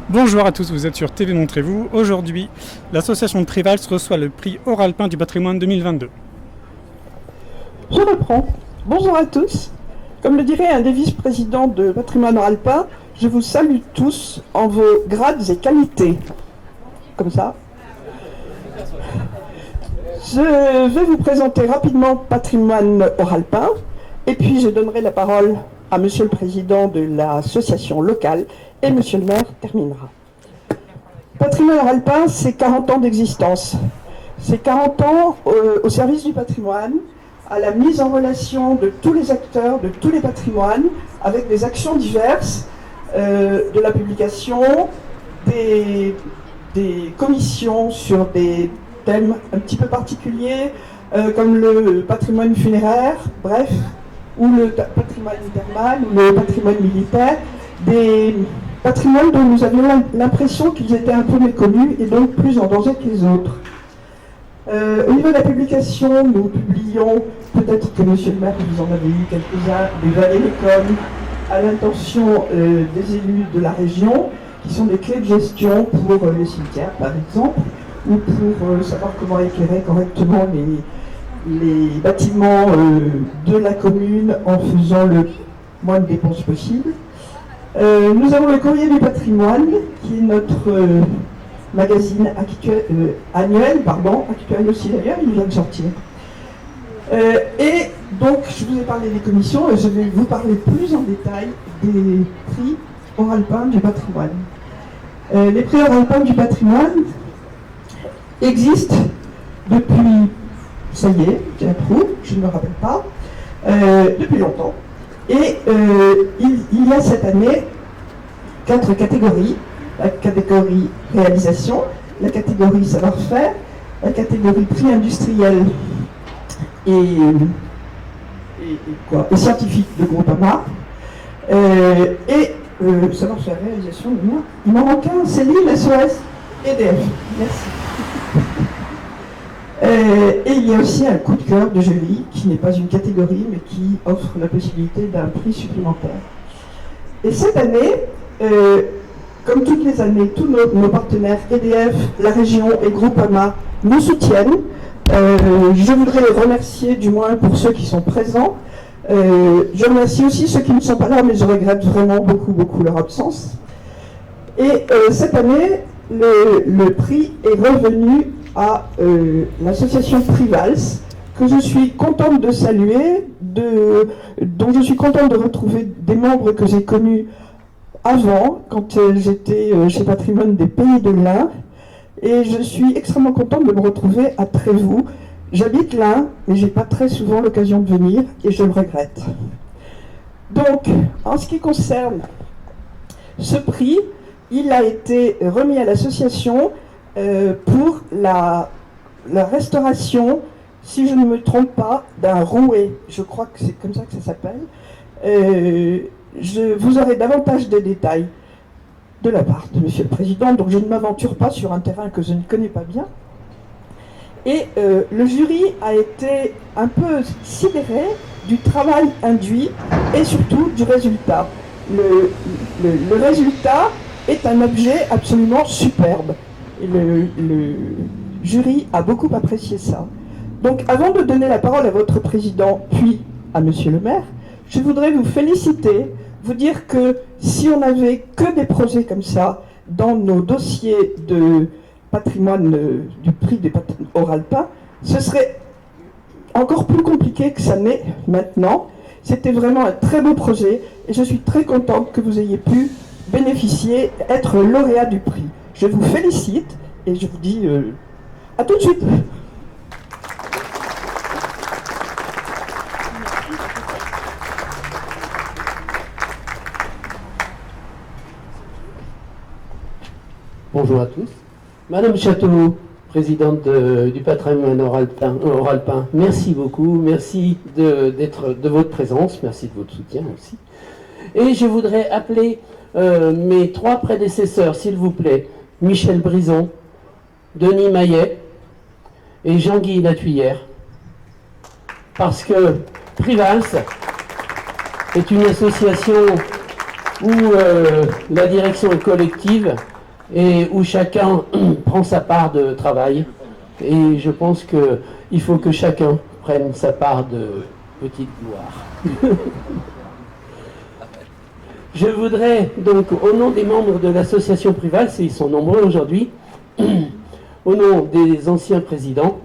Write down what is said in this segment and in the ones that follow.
Bonjour à tous, vous êtes sur TV Montrez-vous. Aujourd'hui, l'association de Trivals reçoit le prix Oralpin du patrimoine 2022. Je reprends. Bonjour à tous. Comme le dirait un des vice-présidents de Patrimoine Oralpin, je vous salue tous en vos grades et qualités. Comme ça. Je vais vous présenter rapidement Patrimoine Oralpin et puis je donnerai la parole à Monsieur le Président de l'association locale et Monsieur le maire terminera. Patrimoine Oralpin, c'est 40 ans d'existence. C'est 40 ans au service du patrimoine, à la mise en relation de tous les acteurs, de tous les patrimoines, avec des actions diverses, de la publication, des commissions sur des thèmes un petit peu particuliers, comme le patrimoine funéraire, bref, ou le patrimoine thermal, ou le patrimoine militaire, des patrimoines dont nous avions l'impression qu'ils étaient un peu méconnus et donc plus en danger que les autres. Au niveau de la publication, nous publions, peut-être que Monsieur le maire, vous en avez eu quelques-uns, des vallées-les-com à l'intention des élus de la région, qui sont des clés de gestion pour les cimetières, par exemple, ou pour savoir comment éclairer correctement les bâtiments de la commune en faisant le moins de dépenses possible. Nous avons le Courrier du patrimoine, qui est notre magazine annuel aussi d'ailleurs, il vient de sortir. Et donc, je vous ai parlé des commissions et je vais vous parler plus en détail des prix Oralpin du patrimoine. Les prix Oralpin du patrimoine existent depuis, ça y est, j'approuve, je ne me rappelle pas, depuis longtemps. Et il y a cette année 4 catégories. La catégorie réalisation, la catégorie savoir-faire, la catégorie prix industriel et scientifique de Groupama, et savoir-faire, réalisation, il m'en manque un, c'est l'île SOS EDF. Merci. Et il y a aussi un coup de cœur de jury, qui n'est pas une catégorie, mais qui offre la possibilité d'un prix supplémentaire. Et cette année, comme toutes les années, tous nos partenaires EDF, la région et Groupama nous soutiennent. Je voudrais les remercier, du moins pour ceux qui sont présents. Je remercie aussi ceux qui ne sont pas là, mais je regrette vraiment beaucoup leur absence. Et cette année, le prix est revenu à l'association Trivals, que je suis contente de saluer, dont je suis contente de retrouver des membres que j'ai connus avant, quand j'étais chez Patrimoine des Pays de l'Ain, et je suis extrêmement contente de me retrouver à Trévoux. J'habite l'Ain, mais j'ai pas très souvent l'occasion de venir, et je le regrette. Donc, en ce qui concerne ce prix, il a été remis à l'association pour la restauration, si je ne me trompe pas, d'un rouet. Je crois que c'est comme ça que ça s'appelle. Vous aurez davantage de détails de la part de Monsieur le Président, donc je ne m'aventure pas sur un terrain que je ne connais pas bien. Et le jury a été un peu sidéré du travail induit et surtout du résultat. Le résultat est un objet absolument superbe. Et le jury a beaucoup apprécié ça. Donc avant de donner la parole à votre président, puis à Monsieur le maire, je voudrais vous féliciter, vous dire que si on n'avait que des projets comme ça dans nos dossiers de patrimoine du prix des Oralpin, ce serait encore plus compliqué que ça n'est maintenant. C'était vraiment un très beau projet et je suis très contente que vous ayez pu bénéficier, être lauréat du prix. Je vous félicite et je vous dis à tout de suite. Bonjour à tous. Madame Château, présidente du patrimoine Oralpin, merci beaucoup, merci de votre présence, merci de votre soutien aussi. Et je voudrais appeler mes 3 prédécesseurs, s'il vous plaît, Michel Brison, Denis Maillet et Jean-Guy Latuyère, parce que Trivals est une association où la direction est collective et où chacun prend sa part de travail. Et je pense qu'il faut que chacun prenne sa part de petite gloire. Je voudrais donc, au nom des membres de l'association Privals, et ils sont nombreux aujourd'hui, au nom des anciens présidents,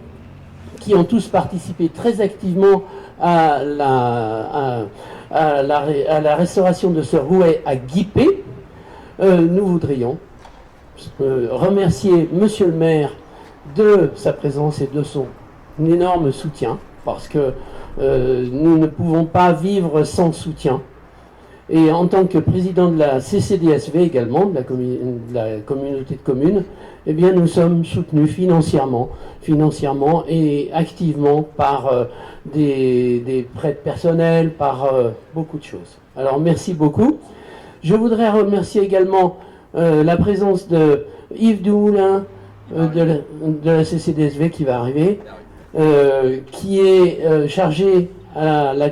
qui ont tous participé très activement à la restauration de ce rouet à Guipé, nous voudrions remercier Monsieur le maire de sa présence et de son énorme soutien, parce que nous ne pouvons pas vivre sans soutien. Et en tant que président de la CCDSV également, de la communauté de communes, eh bien nous sommes soutenus financièrement et activement par des prêts personnels, par beaucoup de choses. Alors merci beaucoup. Je voudrais remercier également la présence de Yves Dumoulin de la CCDSV qui va arriver, qui est chargé à la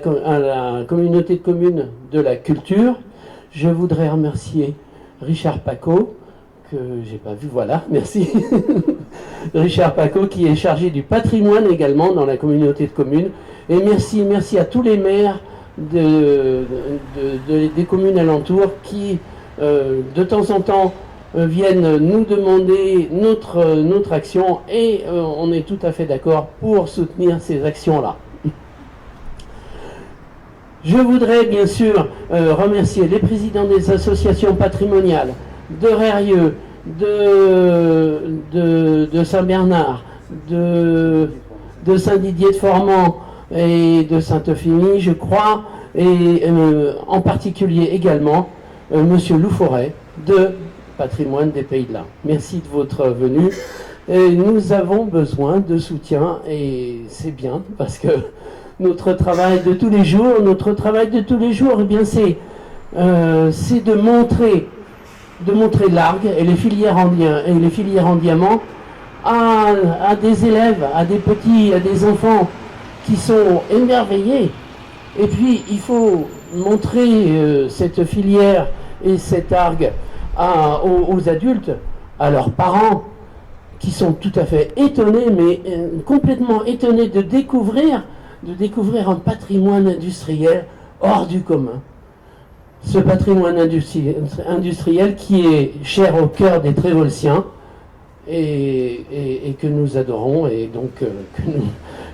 communauté de communes de la culture. Je voudrais remercier Richard Paco, que j'ai pas vu, voilà, merci. Richard Paco qui est chargé du patrimoine également dans la communauté de communes. Et merci à tous les maires des communes alentours qui, de temps en temps, viennent nous demander notre action et on est tout à fait d'accord pour soutenir ces actions-là. Je voudrais bien sûr remercier les présidents des associations patrimoniales de Rérieux, de Saint-Bernard, de Saint-Didier-de-Formans et de Sainte-Euphémie, je crois, et en particulier également Monsieur Louforêt de Patrimoine des Pays de l'Ain. Merci de votre venue. Et nous avons besoin de soutien et c'est bien parce que notre travail de tous les jours, eh bien c'est de montrer l'Argue et les filières en diamant à des élèves, à des enfants qui sont émerveillés. Et puis il faut montrer cette filière et cette Argue aux adultes, à leurs parents, qui sont tout à fait étonnés, mais complètement étonnés de découvrir un patrimoine industriel hors du commun. Ce patrimoine industriel qui est cher au cœur des Trévolsiens et que nous adorons et donc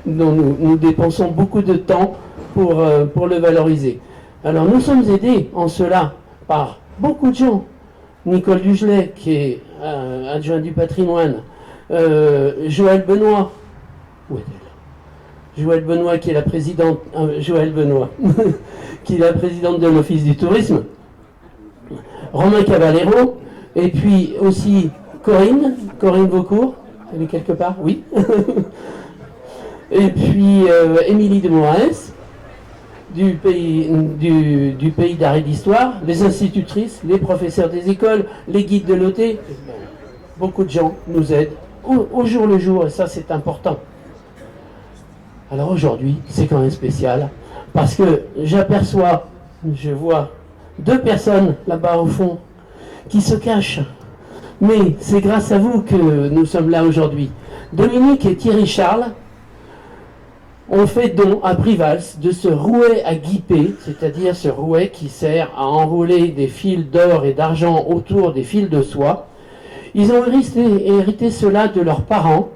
dont nous dépensons beaucoup de temps pour le valoriser. Alors nous sommes aidés en cela par beaucoup de gens. Nicole Dugelet qui est adjoint du patrimoine, Joëlle Benoît, où est-elle ? Joëlle Benoît qui est la présidente, Joëlle Benoît, qui est la présidente de l'Office du tourisme, Romain Caballero, et puis aussi Corinne Vaucourt, elle est quelque part, oui, et puis Émilie de Moraes, du pays d'art et d'histoire, les institutrices, les professeurs des écoles, les guides de l'OT, beaucoup de gens nous aident au jour le jour, et ça c'est important. Alors aujourd'hui, c'est quand même spécial, parce que je vois deux personnes là-bas au fond, qui se cachent. Mais c'est grâce à vous que nous sommes là aujourd'hui. Dominique et Thierry Charles ont fait don à Privals de ce rouet à guipé, c'est-à-dire ce rouet qui sert à enrouler des fils d'or et d'argent autour des fils de soie. Ils ont hérité cela de leurs parents,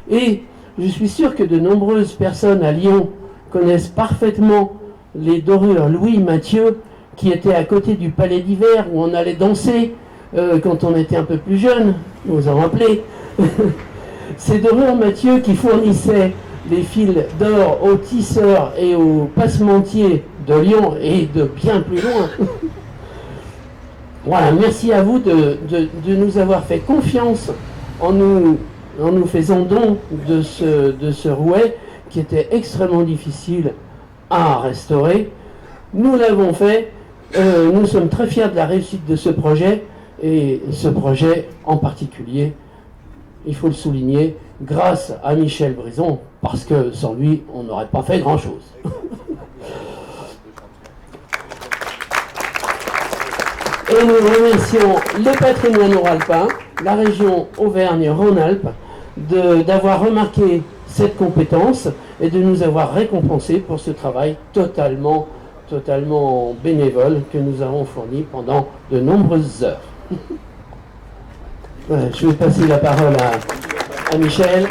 et je suis sûr que de nombreuses personnes à Lyon connaissent parfaitement les dorures Louis Mathieu, qui étaient à côté du Palais d'Hiver, où on allait danser quand on était un peu plus jeune, vous vous en rappelez. Ces dorures Mathieu qui fournissaient les fils d'or aux tisseurs et aux passementiers de Lyon et de bien plus loin. Voilà, merci à vous de nous avoir fait confiance en nous faisant don de ce rouet qui était extrêmement difficile à restaurer. Nous l'avons fait, nous sommes très fiers de la réussite de ce projet, et ce projet en particulier, il faut le souligner, grâce à Michel Brison, parce que sans lui, on n'aurait pas fait grand-chose. Et nous remercions le patrimoine oralpin, la région Auvergne-Rhône-Alpes, d'avoir remarqué cette compétence et de nous avoir récompensés pour ce travail totalement bénévole que nous avons fourni pendant de nombreuses heures. Je vais passer la parole à Michel.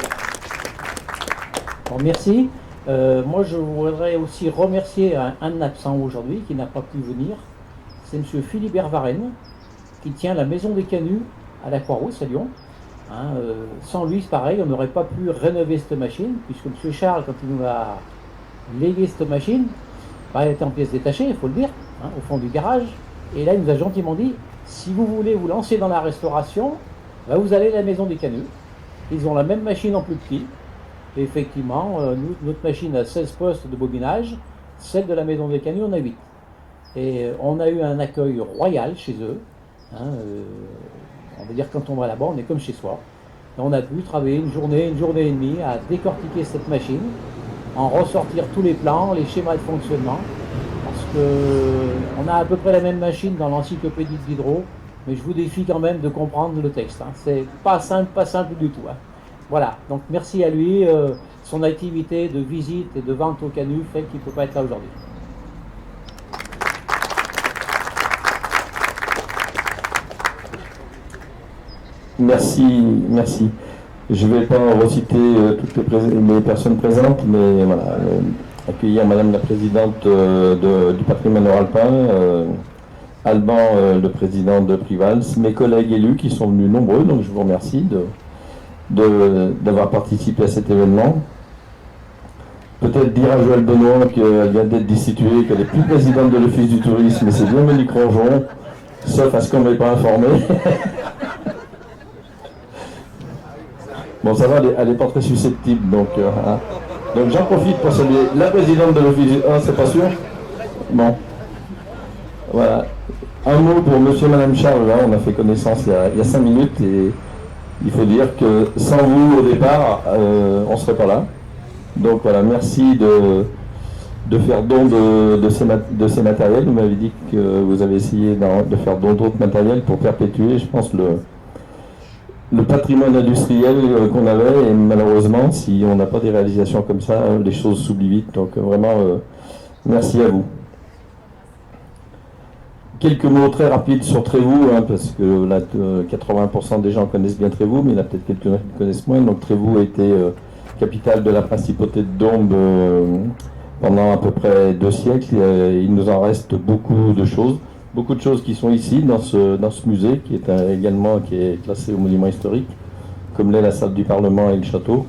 Bon, merci. Moi, je voudrais aussi remercier un absent aujourd'hui qui n'a pas pu venir. C'est M. Philibert Varenne, qui tient la Maison des Canuts à la Croix-Rousse à Lyon. Sans lui, c'est pareil, on n'aurait pas pu rénover cette machine, puisque M. Charles, quand il nous a légué cette machine, elle était en pièces détachées, il faut le dire, au fond du garage. Et là, il nous a gentiment dit, si vous voulez vous lancer dans la restauration, vous allez à la Maison des Canuts. Ils ont la même machine en plus petit. Et effectivement, notre machine a 16 postes de bobinage, celle de la Maison des Canuts en a 8. Et on a eu un accueil royal chez eux. On va dire quand on va là-bas, on est comme chez soi. Et on a pu travailler une journée et demie à décortiquer cette machine, en ressortir tous les plans, les schémas de fonctionnement, parce qu'on a à peu près la même machine dans l'encyclopédie de Diderot, mais je vous défie quand même de comprendre le texte. C'est pas simple du tout. Voilà, donc merci à lui. Son activité de visite et de vente au canut fait qu'il ne peut pas être là aujourd'hui. Merci. Je ne vais pas reciter toutes les personnes présentes, mais voilà, accueillir Madame la Présidente du patrimoine oralpin, Alban, le président de Privals, mes collègues élus qui sont venus nombreux, donc je vous remercie d'avoir participé à cet événement. Peut-être dire à Joël Benoît qu'elle vient d'être destituée, qu'elle n'est plus présidente de l'Office du tourisme, mais c'est bien Monique Ronjon, sauf à ce qu'on ne m'ait pas informé. Bon, ça va, elle n'est pas très susceptible, donc j'en profite pour saluer la présidente de l'Office. C'est pas sûr? Bon. Voilà. Un mot pour monsieur et madame Charles, là, on a fait connaissance il y a 5 minutes, et il faut dire que sans vous, au départ, on ne serait pas là. Donc voilà, merci de faire don de ces matériels. Vous m'avez dit que vous avez essayé de faire don d'autres matériels pour perpétuer, je pense, le patrimoine industriel qu'on avait, et malheureusement, si on n'a pas des réalisations comme ça, les choses s'oublient vite. Donc vraiment, merci à vous. Quelques mots très rapides sur Trévoux, parce que là, 80% des gens connaissent bien Trévoux, mais il y en a peut-être quelques-uns qui connaissent moins. Donc Trévoux a été capitale de la principauté de Dombes pendant à peu près 2 siècles. Il nous en reste beaucoup de choses qui sont ici dans ce musée qui est classé au monument historique, comme l'est la salle du Parlement et le château.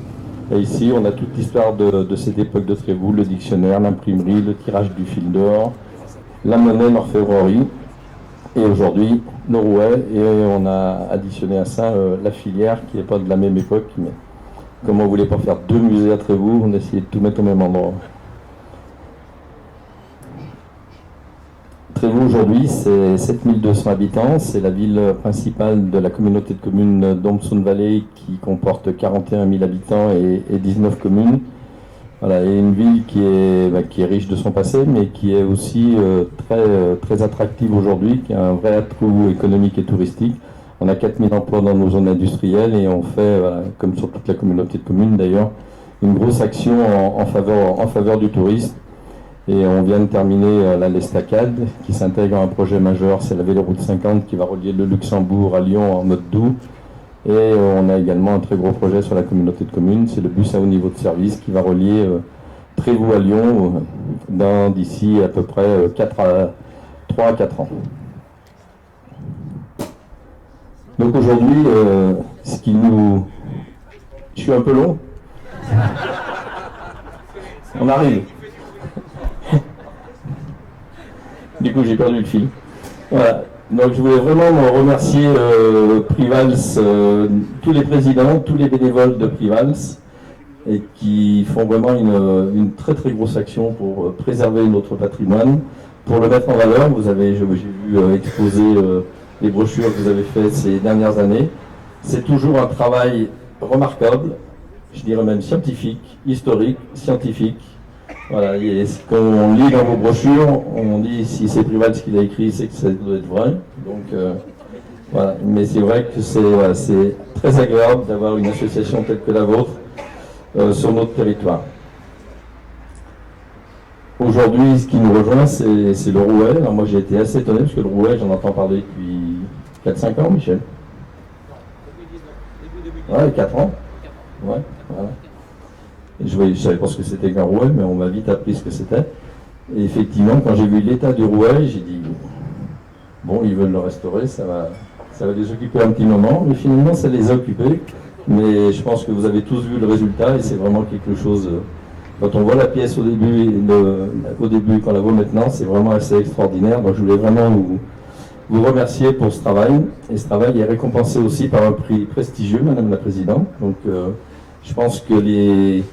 Et ici, on a toute l'histoire de cette époque de Trévoux, le dictionnaire, l'imprimerie, le tirage du fil d'or, la monnaie, l'orfèvrerie, et aujourd'hui le rouet. Et on a additionné à ça la filière qui n'est pas de la même époque, mais comme on ne voulait pas faire 2 musées à Trévoux, on a essayé de tout mettre au même endroit. Trévoux aujourd'hui, c'est 7200 habitants, c'est la ville principale de la communauté de communes Dombes-Saône-Vallée qui comporte 41 000 habitants et 19 communes. Voilà, et une ville qui est riche de son passé, mais qui est aussi très attractive aujourd'hui, qui a un vrai atout économique et touristique. On a 4000 emplois dans nos zones industrielles et on fait, comme sur toute la communauté de communes d'ailleurs, une grosse action en faveur du tourisme. Et on vient de terminer l'Estacade qui s'intègre à un projet majeur, c'est la Véloroute 50 qui va relier le Luxembourg à Lyon en mode doux. Et on a également un très gros projet sur la communauté de communes, c'est le bus à haut niveau de service qui va relier Trévoux à Lyon d'ici à peu près 3 à 4 ans. Donc aujourd'hui, Je suis un peu long. On arrive. Du coup, j'ai perdu le fil. Voilà. Donc, je voulais vraiment remercier Privals, tous les présidents, tous les bénévoles de Privals, et qui font vraiment une très très grosse action pour préserver notre patrimoine, pour le mettre en valeur. J'ai vu exposer les brochures que vous avez faites ces dernières années. C'est toujours un travail remarquable, je dirais même scientifique, historique, scientifique. Voilà, et ce qu'on lit dans vos brochures, on dit si c'est Privals qui l'a écrit, c'est que ça doit être vrai. Donc voilà, mais c'est vrai que c'est très agréable d'avoir une association telle que la vôtre sur notre territoire. Aujourd'hui, ce qui nous rejoint, c'est le Rouet. Alors moi, j'ai été assez étonné parce que le Rouet, j'en entends parler depuis 4-5 ans, Michel. Ouais, 4 ans. Ouais, voilà. Je ne savais pas ce que c'était qu'un Rouet, mais on m'a vite appris ce que c'était. Et effectivement, quand j'ai vu l'état du Rouet, j'ai dit, bon, ils veulent le restaurer, ça va les occuper un petit moment, mais finalement, ça les a occupés. Mais je pense que vous avez tous vu le résultat, et c'est vraiment quelque chose... Quand on voit la pièce au début, quand on la voit maintenant, c'est vraiment assez extraordinaire. Donc je voulais vraiment vous remercier pour ce travail. Et ce travail est récompensé aussi par un prix prestigieux, Madame la Présidente. Donc je pense que les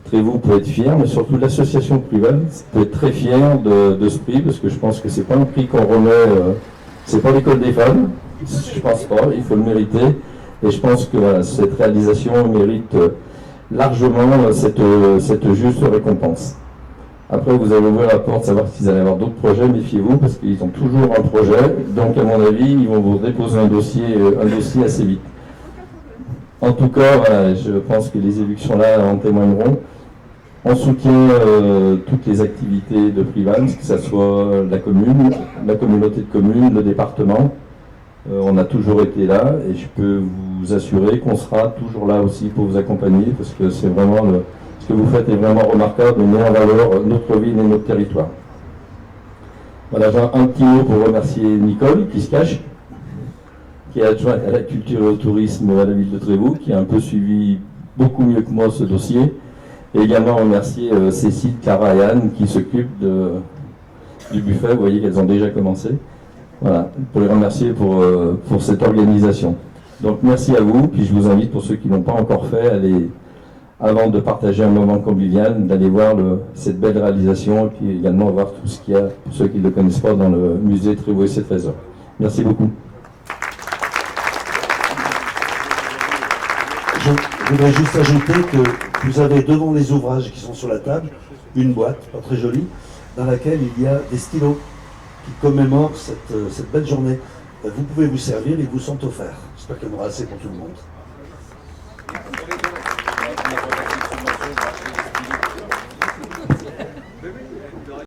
Trévoux peut être fiers, mais surtout l'association Privals peut être très fière de ce prix, parce que je pense que c'est pas un prix qu'on remet, c'est pas l'école des femmes, je pense pas, il faut le mériter. Et je pense que voilà, cette réalisation mérite largement cette juste récompense. Après, vous allez ouvrir la porte, savoir s'ils allaient avoir d'autres projets, méfiez-vous, parce qu'ils ont toujours un projet, donc à mon avis, ils vont vous déposer un dossier assez vite. En tout cas, voilà, je pense que les élus qui sont là en témoigneront. On soutient toutes les activités de Privals, que ce soit la commune, la communauté de communes, le département. On a toujours été là et je peux vous assurer qu'on sera toujours là aussi pour vous accompagner parce que c'est vraiment ce que vous faites est vraiment remarquable et met en valeur notre ville et notre territoire. Voilà, j'ai un petit mot pour remercier Nicole qui se cache, qui est adjointe à la culture et au tourisme à la ville de Trévoux, qui a un peu suivi beaucoup mieux que moi ce dossier. Et également remercier Cécile, Clara et Anne qui s'occupent du buffet. Vous voyez qu'elles ont déjà commencé. Voilà, pour les remercier pour cette organisation. Donc merci à vous, puis je vous invite pour ceux qui n'ont pas encore fait, avant de partager un moment convivial, d'aller voir cette belle réalisation et puis également voir tout ce qu'il y a, pour ceux qui ne le connaissent pas, dans le musée Trévoux et ses trésors. Merci beaucoup. Je voudrais juste ajouter que vous avez devant les ouvrages qui sont sur la table une boîte, pas très jolie, dans laquelle il y a des stylos qui commémorent cette belle journée. Vous pouvez vous servir, ils vous sont offerts. J'espère qu'il y en aura assez pour tout le monde.